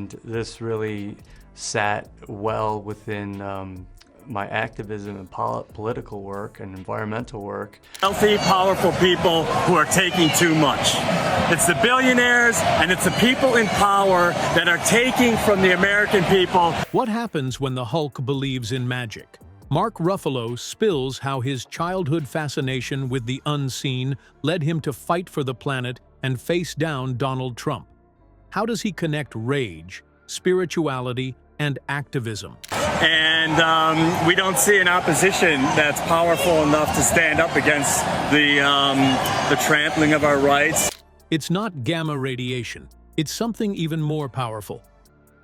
And this really sat well within my activism and political work and environmental work. Healthy, powerful people who are taking too much. It's the billionaires and it's the people in power that are taking from the American people. What happens when the Hulk believes in magic? Mark Ruffalo spills how his childhood fascination with the unseen led him to fight for the planet and face down Donald Trump. How does he connect rage, spirituality, and activism? And we don't see an opposition that's powerful enough to stand up against the trampling of our rights. It's not gamma radiation. It's something even more powerful.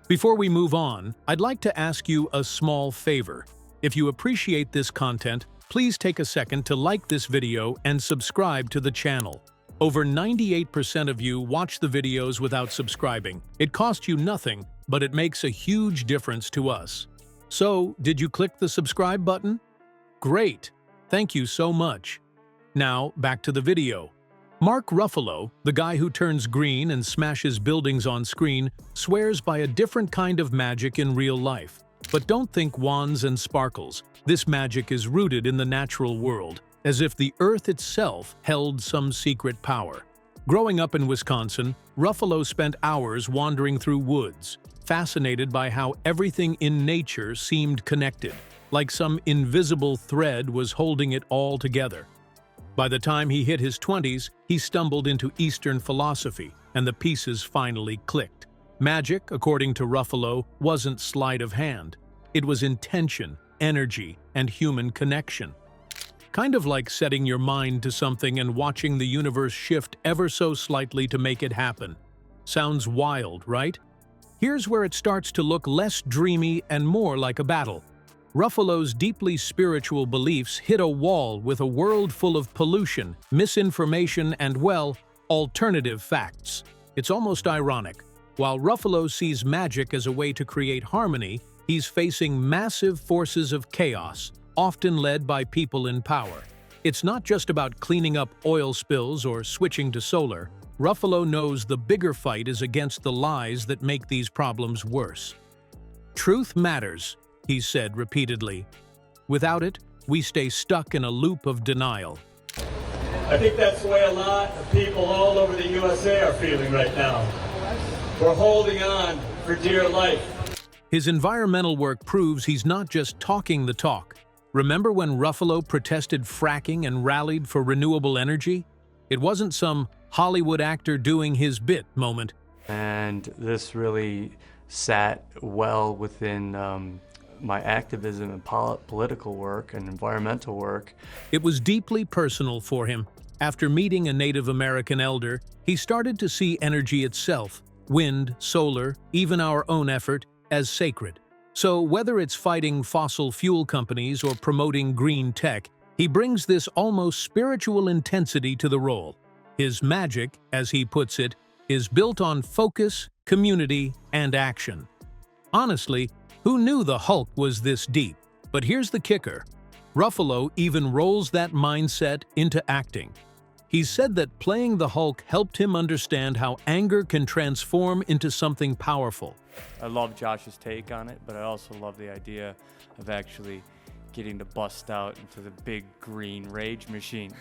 Before we move on, I'd like to ask you a small favor. If you appreciate this content, please take a second to like this video and subscribe to the channel. Over 98% of you watch the videos without subscribing. It costs you nothing, but it makes a huge difference to us. So, did you click the subscribe button? Great! Thank you so much. Now, back to the video. Mark Ruffalo, the guy who turns green and smashes buildings on screen, swears by a different kind of magic in real life. But don't think wands and sparkles. This magic is rooted in the natural world, as if the earth itself held some secret power. Growing up in Wisconsin, Ruffalo spent hours wandering through woods, fascinated by how everything in nature seemed connected, like some invisible thread was holding it all together. By the time he hit his 20s, he stumbled into Eastern philosophy, and the pieces finally clicked. Magic, according to Ruffalo, wasn't sleight of hand. It was intention, energy, and human connection. Kind of like setting your mind to something and watching the universe shift ever so slightly to make it happen. Sounds wild, right? Here's where it starts to look less dreamy and more like a battle. Ruffalo's deeply spiritual beliefs hit a wall with a world full of pollution, misinformation, and, well, alternative facts. It's almost ironic. While Ruffalo sees magic as a way to create harmony, he's facing massive forces of chaos, often led by people in power. It's not just about cleaning up oil spills or switching to solar. Ruffalo knows the bigger fight is against the lies that make these problems worse. Truth matters, he said repeatedly. Without it, we stay stuck in a loop of denial. I think that's the way a lot of people all over the USA are feeling right now. We're holding on for dear life. His environmental work proves he's not just talking the talk. Remember when Ruffalo protested fracking and rallied for renewable energy? It wasn't some Hollywood actor doing his bit moment. And this really sat well within my activism and political work and environmental work. It was deeply personal for him. After meeting a Native American elder, he started to see energy itself, wind, solar, even our own effort, as sacred. So whether it's fighting fossil fuel companies or promoting green tech, he brings this almost spiritual intensity to the role. His magic, as he puts it, is built on focus, community, and action. Honestly, who knew the Hulk was this deep? But here's the kicker. Ruffalo even rolls that mindset into acting. He said that playing the Hulk helped him understand how anger can transform into something powerful. I love Josh's take on it, but I also love the idea of actually getting to bust out into the big green rage machine.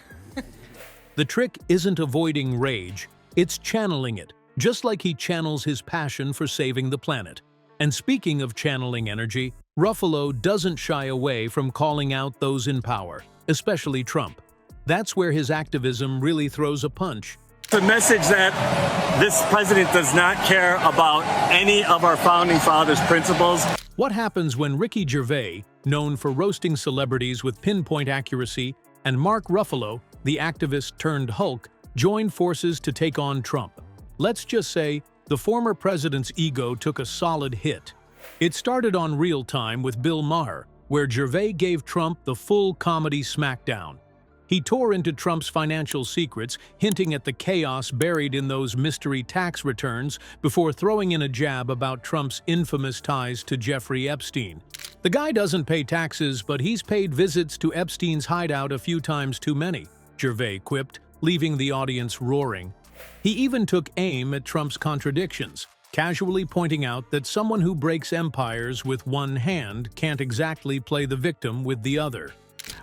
The trick isn't avoiding rage, it's channeling it, just like he channels his passion for saving the planet. And speaking of channeling energy, Ruffalo doesn't shy away from calling out those in power, especially Trump. That's where his activism really throws a punch. The message that this president does not care about any of our founding fathers' principles. What happens when Ricky Gervais, known for roasting celebrities with pinpoint accuracy, and Mark Ruffalo, the activist turned Hulk, joined forces to take on Trump? Let's just say the former president's ego took a solid hit. It started on Real Time with Bill Maher, where Gervais gave Trump the full comedy smackdown. He tore into Trump's financial secrets, hinting at the chaos buried in those mystery tax returns before throwing in a jab about Trump's infamous ties to Jeffrey Epstein. The guy doesn't pay taxes, but he's paid visits to Epstein's hideout a few times too many, Gervais quipped, leaving the audience roaring. He even took aim at Trump's contradictions, casually pointing out that someone who breaks empires with one hand can't exactly play the victim with the other.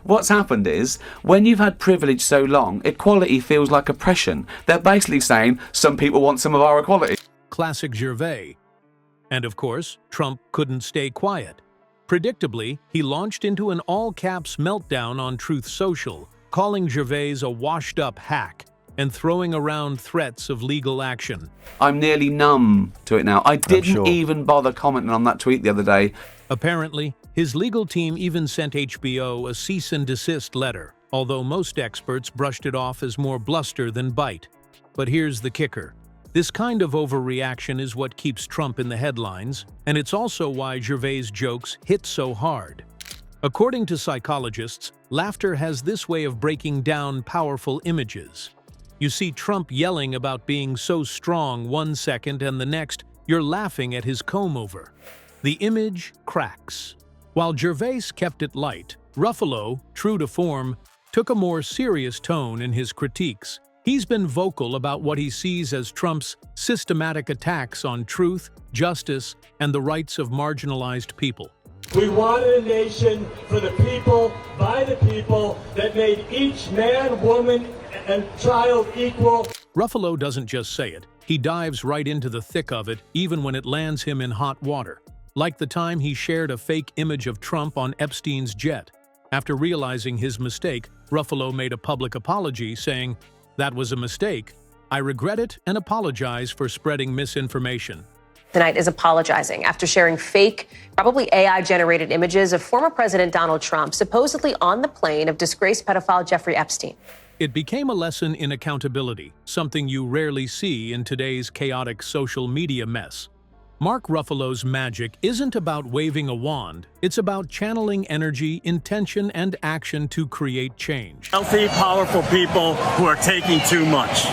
What's happened is, when you've had privilege so long, equality feels like oppression. They're basically saying, some people want some of our equality. Classic Gervais. And of course, Trump couldn't stay quiet. Predictably, he launched into an all-caps meltdown on Truth Social, calling Gervais a washed-up hack and throwing around threats of legal action. I'm nearly numb to it now. I didn't even bother commenting on that tweet the other day. Apparently, his legal team even sent HBO a cease and desist letter, although most experts brushed it off as more bluster than bite. But here's the kicker. This kind of overreaction is what keeps Trump in the headlines, and it's also why Gervais' jokes hit so hard. According to psychologists, laughter has this way of breaking down powerful images. You see Trump yelling about being so strong one second, and the next, you're laughing at his comb-over. The image cracks. While Gervais kept it light, Ruffalo, true to form, took a more serious tone in his critiques. He's been vocal about what he sees as Trump's systematic attacks on truth, justice, and the rights of marginalized people. We wanted a nation for the people, by the people, that made each man, woman, and child equal. Ruffalo doesn't just say it. He dives right into the thick of it, even when it lands him in hot water. Like the time he shared a fake image of Trump on Epstein's jet. After realizing his mistake, Ruffalo made a public apology, saying, "That was a mistake. I regret it and apologize for spreading misinformation." Tonight is apologizing after sharing fake, probably AI-generated images of former President Donald Trump supposedly on the plane of disgraced pedophile Jeffrey Epstein. It became a lesson in accountability, something you rarely see in today's chaotic social media mess. Mark Ruffalo's magic isn't about waving a wand, it's about channeling energy, intention, and action to create change. Healthy, powerful people who are taking too much.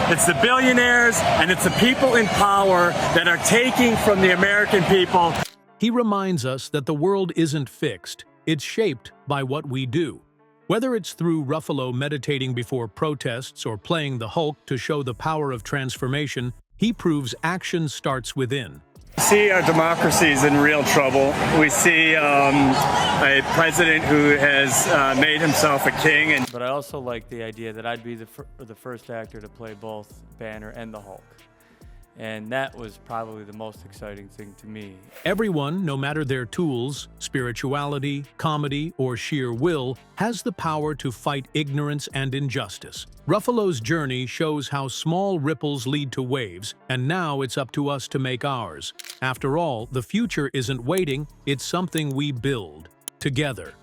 It's the billionaires and it's the people in power that are taking from the American people. He reminds us that the world isn't fixed, it's shaped by what we do. Whether it's through Ruffalo meditating before protests or playing the Hulk to show the power of transformation, he proves action starts within. We see our democracy is in real trouble. We see a president who has made himself a king. But I also like the idea that I'd be the first actor to play both Banner and the Hulk. And that was probably the most exciting thing to me. Everyone, no matter their tools, spirituality, comedy, or sheer will, has the power to fight ignorance and injustice. Ruffalo's journey shows how small ripples lead to waves, and now it's up to us to make ours. After all, the future isn't waiting, it's something we build together.